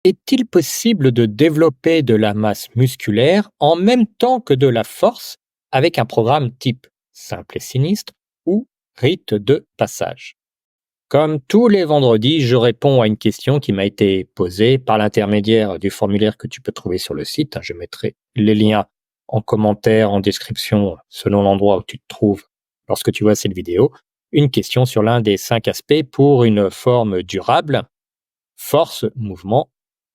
Est-il possible de développer de la masse musculaire en même temps que de la force avec un programme type simple et sinistre ou rite de passage? Comme tous les vendredis, je réponds à une question qui m'a été posée par l'intermédiaire du formulaire que tu peux trouver sur le site. Je mettrai les liens en commentaire, en description, selon l'endroit où tu te trouves lorsque tu vois cette vidéo. Une question sur l'un des 5 aspects pour une forme durable: force, mouvement,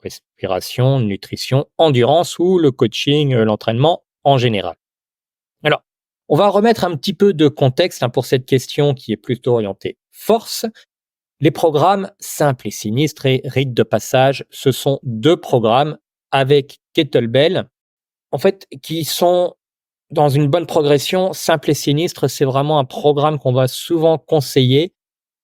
respiration, nutrition, endurance ou le coaching, l'entraînement en général. Alors, on va remettre un petit peu de contexte pour cette question qui est plutôt orientée force. Les programmes simples et sinistres et rites de passage, ce sont 2 programmes avec kettlebell, en fait, qui sont dans une bonne progression. Simple et sinistre, c'est vraiment un programme qu'on va souvent conseiller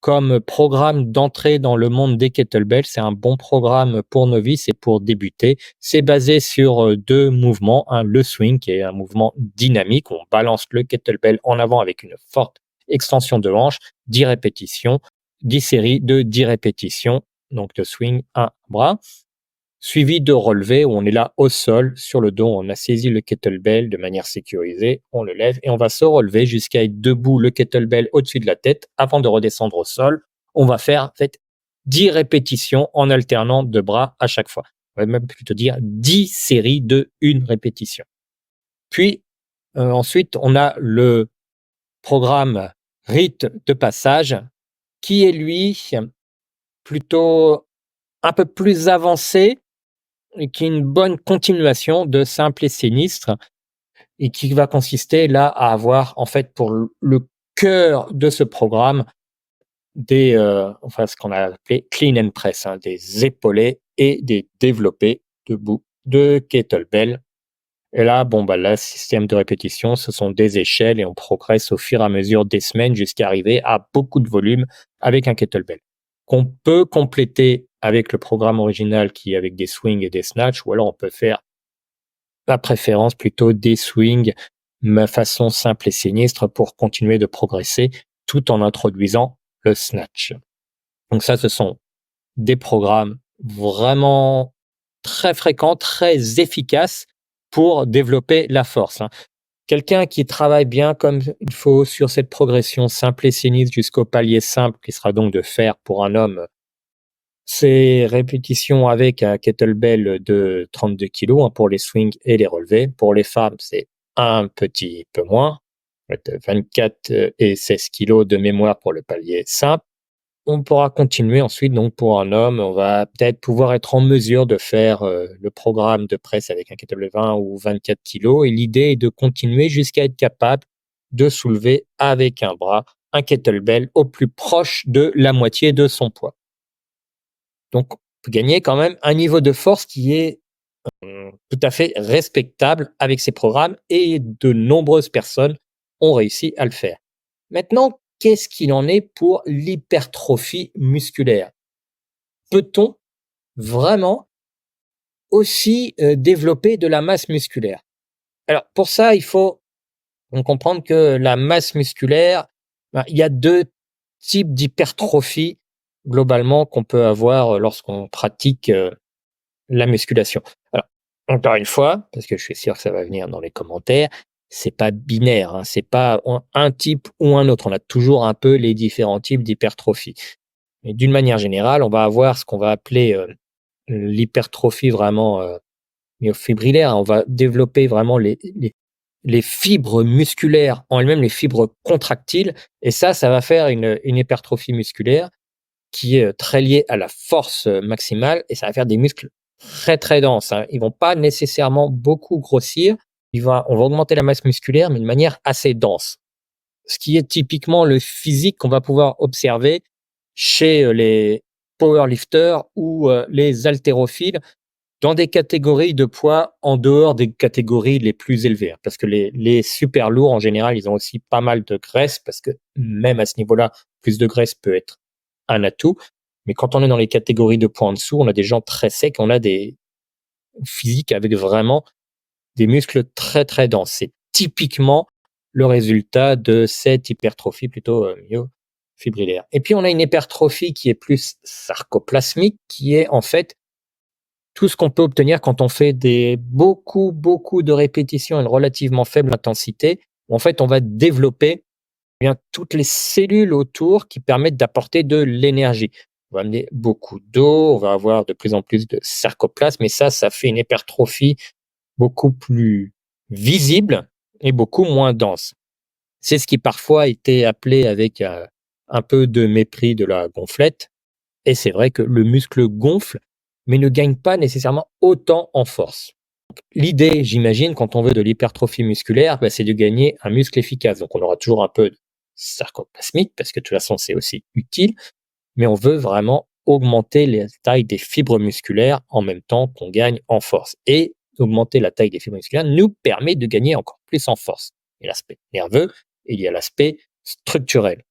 comme programme d'entrée dans le monde des kettlebells. C'est un bon programme pour novices et pour débuter. C'est basé sur 2 mouvements, le swing qui est un mouvement dynamique, où on balance le kettlebell en avant avec une forte extension de hanche, 10 répétitions, 10 séries de 10 répétitions, donc de swing, un bras suivi de relevés où on est là au sol, sur le dos, on a saisi le kettlebell de manière sécurisée, on le lève et on va se relever jusqu'à être debout, le kettlebell au-dessus de la tête avant de redescendre au sol. On va faire en fait 10 répétitions en alternant 2 bras à chaque fois. On va même plutôt dire 10 séries de une répétition. Puis ensuite, on a le programme rite de passage qui est lui plutôt un peu plus avancé et qui est une bonne continuation de simple et sinistre et qui va consister là à avoir en fait pour le cœur de ce programme des enfin ce qu'on a appelé clean and press, des épaulés et des développés debout de kettlebell. Et là, bon, bah, le système de répétition, ce sont des échelles et on progresse au fur et à mesure des semaines jusqu'à arriver à beaucoup de volume avec un kettlebell. Qu'on peut compléter avec le programme original qui est avec des swings et des snatchs, ou alors on peut faire la préférence plutôt des swings, mais façon simple et sinistre pour continuer de progresser tout en introduisant le snatch. Donc ça, ce sont des programmes vraiment très fréquents, très efficaces pour développer la force. Quelqu'un qui travaille bien comme il faut sur cette progression simple et sinistre jusqu'au palier simple, qui sera donc de faire pour un homme ces répétitions avec un kettlebell de 32 kilos pour les swings et les relevés. Pour les femmes, c'est un petit peu moins, 24 et 16 kilos de mémoire pour le palier simple. On pourra continuer ensuite, donc pour un homme, on va peut-être pouvoir être en mesure de faire le programme de presse avec un kettlebell 20 ou 24 kilos. Et l'idée est de continuer jusqu'à être capable de soulever avec un bras un kettlebell au plus proche de la moitié de son poids. Donc, on peut gagner quand même un niveau de force qui est tout à fait respectable avec ces programmes et de nombreuses personnes ont réussi à le faire. Maintenant, qu'est-ce qu'il en est pour l'hypertrophie musculaire? Peut-on vraiment aussi développer de la masse musculaire? Alors, pour ça, il faut comprendre que la masse musculaire, il y a 2 types d'hypertrophie globalement qu'on peut avoir lorsqu'on pratique la musculation. Alors, encore une fois, parce que je suis sûr que ça va venir dans les commentaires, c'est pas binaire, c'est pas un type ou un autre. On a toujours un peu les différents types d'hypertrophie. Mais d'une manière générale, on va avoir ce qu'on va appeler l'hypertrophie vraiment myofibrillaire. On va développer vraiment les fibres musculaires en elles-mêmes, les fibres contractiles. Et ça va faire une hypertrophie musculaire qui est très liée à la force maximale et ça va faire des muscles très très denses. Ils vont pas nécessairement beaucoup grossir. On va augmenter la masse musculaire, mais de manière assez dense. Ce qui est typiquement le physique qu'on va pouvoir observer chez les powerlifters ou les haltérophiles dans des catégories de poids en dehors des catégories les plus élevées. Parce que les super lourds, en général, ils ont aussi pas mal de graisse parce que même à ce niveau-là, plus de graisse peut être un atout. Mais quand on est dans les catégories de poids en dessous, on a des gens très secs, on a des physiques avec vraiment des muscles très très denses. C'est typiquement le résultat de cette hypertrophie plutôt myofibrillaire. Et puis on a une hypertrophie qui est plus sarcoplasmique, qui est en fait tout ce qu'on peut obtenir quand on fait beaucoup de répétitions à une relativement faible intensité. En fait, on va développer bien toutes les cellules autour qui permettent d'apporter de l'énergie. On va amener beaucoup d'eau, on va avoir de plus en plus de sarcoplasme, et ça fait une hypertrophie beaucoup plus visible et beaucoup moins dense. C'est ce qui parfois a été appelé avec un peu de mépris de la gonflette. Et c'est vrai que le muscle gonfle, mais ne gagne pas nécessairement autant en force. L'idée, j'imagine, quand on veut de l'hypertrophie musculaire, c'est de gagner un muscle efficace. Donc on aura toujours un peu de sarcoplasmique, parce que de toute façon c'est aussi utile, mais on veut vraiment augmenter la taille des fibres musculaires en même temps qu'on gagne en force. Et augmenter la taille des fibres musculaires nous permet de gagner encore plus en force. Il y a l'aspect nerveux et il y a l'aspect structurel.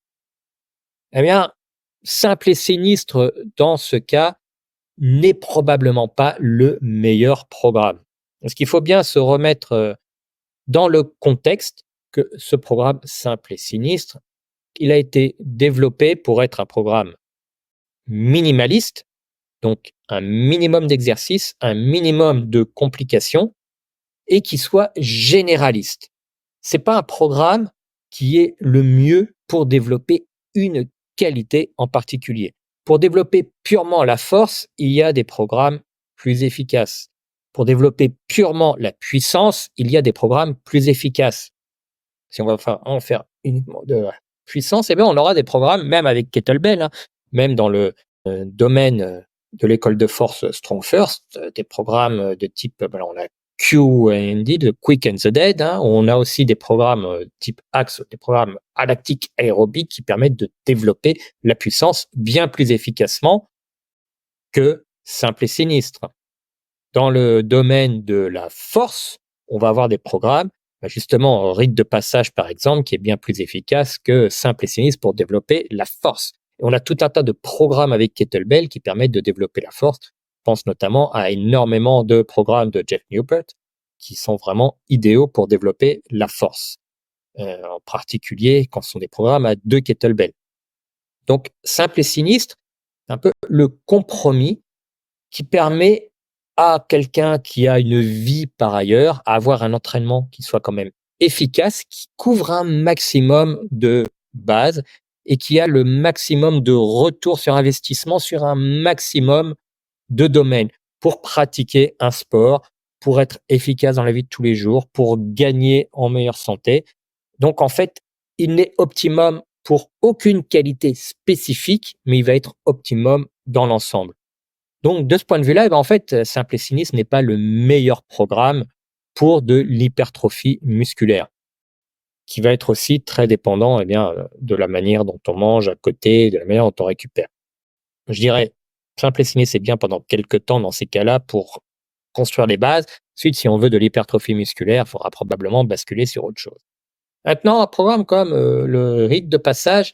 Eh bien, simple et sinistre dans ce cas n'est probablement pas le meilleur programme. Parce qu'il faut bien se remettre dans le contexte que ce programme simple et sinistre, il a été développé pour être un programme minimaliste, donc un minimum d'exercice, un minimum de complications, et qui soit généraliste. C'est pas un programme qui est le mieux pour développer une qualité en particulier. Pour développer purement la force, il y a des programmes plus efficaces. Pour développer purement la puissance, il y a des programmes plus efficaces. Si on va en faire uniquement de la puissance, eh bien on aura des programmes, même avec Kettlebell, hein, même dans le domaine de l'école de force Strong First, des programmes de type, on a QND, de Quick and the Dead, hein. On a aussi des programmes type Axe, des programmes lactiques aérobiques qui permettent de développer la puissance bien plus efficacement que simple et sinistre. Dans le domaine de la force, on va avoir des programmes, justement, rite de passage par exemple, qui est bien plus efficace que simple et sinistre pour développer la force. Et on a tout un tas de programmes avec Kettlebell qui permettent de développer la force. Je pense notamment à énormément de programmes de Jeff Newport qui sont vraiment idéaux pour développer la force. En particulier quand ce sont des programmes à 2 kettlebells. Donc, simple et sinistre, c'est un peu le compromis qui permet à quelqu'un qui a une vie par ailleurs à avoir un entraînement qui soit quand même efficace, qui couvre un maximum de bases et qui a le maximum de retour sur investissement sur un maximum de domaines pour pratiquer un sport, pour être efficace dans la vie de tous les jours, pour gagner en meilleure santé. Donc en fait, il n'est optimum pour aucune qualité spécifique, mais il va être optimum dans l'ensemble. Donc de ce point de vue-là, en fait, Simple et Sinistre n'est pas le meilleur programme pour de l'hypertrophie musculaire, qui va être aussi très dépendant de la manière dont on mange à côté, de la manière dont on récupère. Je dirais, Simple et Sinistre, c'est bien pendant quelques temps dans ces cas-là pour construire les bases. Ensuite, si on veut de l'hypertrophie musculaire, il faudra probablement basculer sur autre chose. Maintenant, un programme comme le rite de passage,